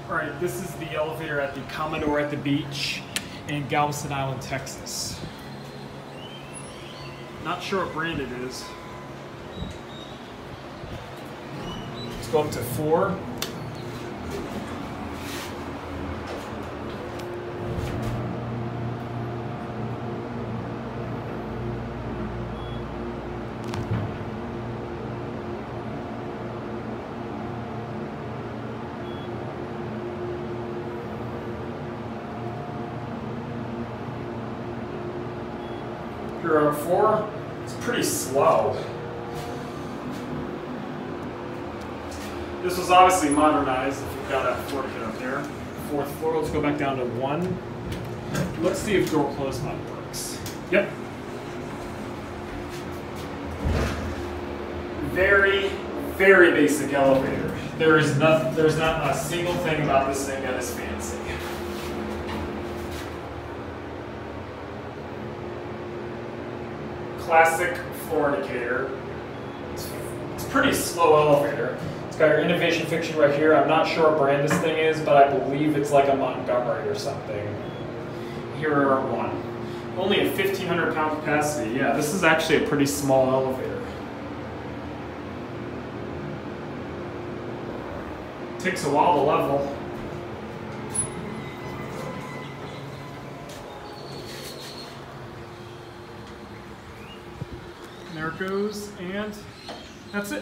All right, this is the elevator at the Commodore at the beach in Galveston Island, Texas. Not sure what brand it is. Let's go up to 4. Here on 4, it's pretty slow. This was obviously modernized if you've got a floor to get up there. 4th floor, let's go back down to 1. Let's see if door close mod works. Yep. Very, very basic elevator. There's not a single thing about this thing that is fancy. Classic floor indicator. It's a pretty slow elevator. It's got your innovation fixture right here. I'm not sure what brand this thing is, but I believe it's like a Montgomery or something. Here are 1. Only a 1,500 pound capacity. Yeah, this is actually a pretty small elevator. Takes a while to level. There it goes, and that's it.